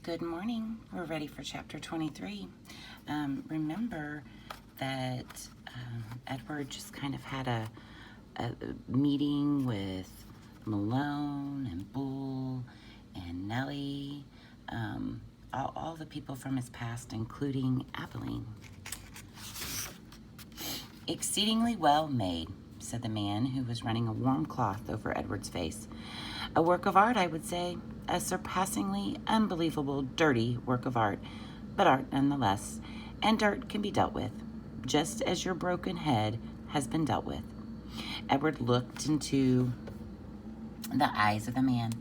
Good morning. We're ready for chapter 23. Remember that Edward just kind of had a meeting with Malone and Bull and Nellie, all the people from his past, including Abilene. Exceedingly well made, said the man who was running a warm cloth over Edward's face. A work of art, I would say, a surpassingly unbelievable dirty work of art, but art nonetheless, and dirt can be dealt with, just as your broken head has been dealt with. Edward looked into the eyes of the man.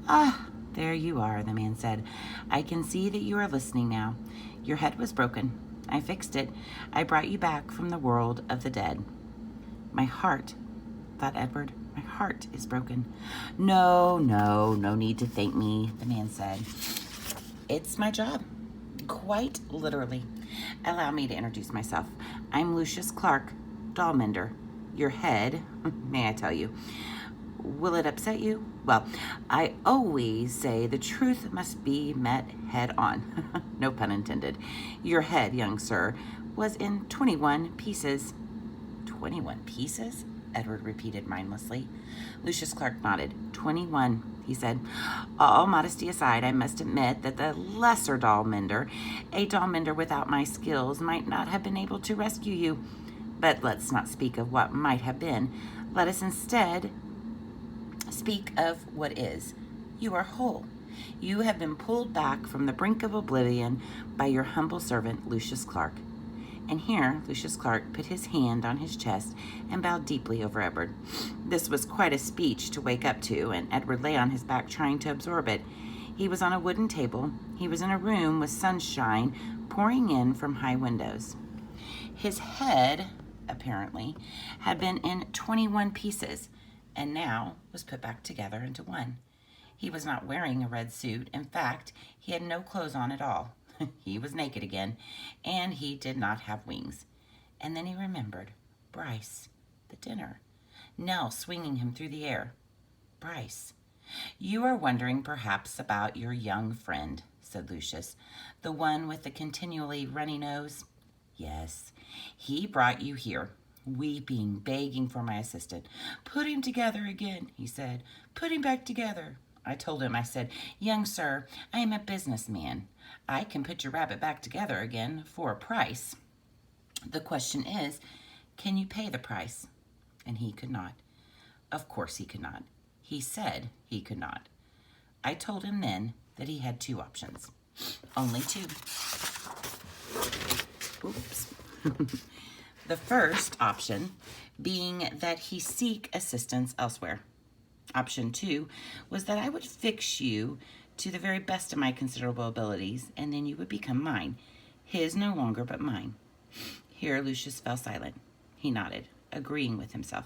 Ah, there you are, the man said. I can see that you are listening now. Your head was broken. I fixed it. I brought you back from the world of the dead. My heart, thought Edward, my heart is broken. No need to thank me, the man said. It's my job, quite literally. Allow me to introduce myself. I'm Lucius Clark, doll mender. Your head, may I tell you. Will it upset you? Well, I always say the truth must be met head on. No pun intended. Your head, young sir, was in 21 pieces. 21 pieces? Edward repeated mindlessly. Lucius Clark nodded. 21, he said. All modesty aside, I must admit that the lesser doll mender, a doll mender without my skills, might not have been able to rescue you. But let's not speak of what might have been. Let us instead speak of what is. You are whole. You have been pulled back from the brink of oblivion by your humble servant, Lucius Clark. And here, Lucius Clark put his hand on his chest and bowed deeply over Edward. This was quite a speech to wake up to, and Edward lay on his back trying to absorb it. He was on a wooden table. He was in a room with sunshine pouring in from high windows. His head, apparently, had been in 21 pieces, and now was put back together into one. He was not wearing a red suit. In fact, he had no clothes on at all. He was naked again, and he did not have wings. And then he remembered Bryce, the dinner, Nell swinging him through the air. Bryce. You are wondering perhaps about your young friend, said Lucius, the one with the continually runny nose. Yes, he brought you here, weeping, begging for my assistance. Put him together again, he said. Put him back together. I told him, I said, young sir, I am a businessman. I can put your rabbit back together again for a price. The question is, can you pay the price? And he could not. Of course he could not. He said he could not. I told him then that he had two options. Only two. Oops. The first option being that he seek assistance elsewhere. Option 2 was that I would fix you to the very best of my considerable abilities, and then you would become mine. His no longer, but mine. Here Lucius fell silent. He nodded, agreeing with himself.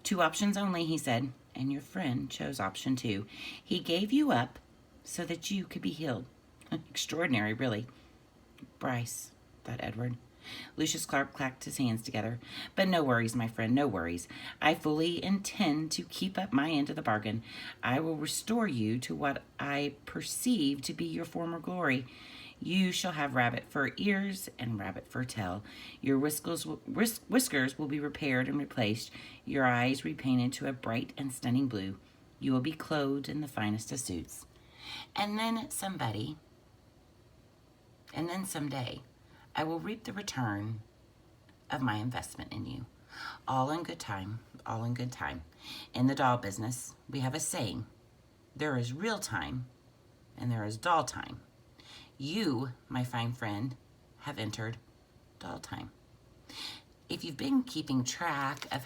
Two options only, he said, and your friend chose option 2. He gave you up so that you could be healed. Extraordinary, really. Bryce, thought Edward. Lucius Clark clacked his hands together. But no worries, my friend, no worries. I fully intend to keep up my end of the bargain. I will restore you to what I perceive to be your former glory. You shall have rabbit fur ears and rabbit fur tail. Your whiskers will be repaired and replaced, your eyes repainted to a bright and stunning blue. You will be clothed in the finest of suits. And then someday, I will reap the return of my investment in you. All in good time, all in good time. In the doll business, we have a saying. There is real time, and there is doll time. You, my fine friend, have entered doll time. If you've been keeping track of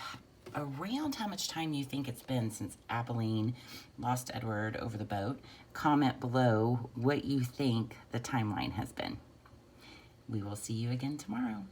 around how much time you think it's been since Abilene lost Edward over the boat, comment below what you think the timeline has been. We will see you again tomorrow.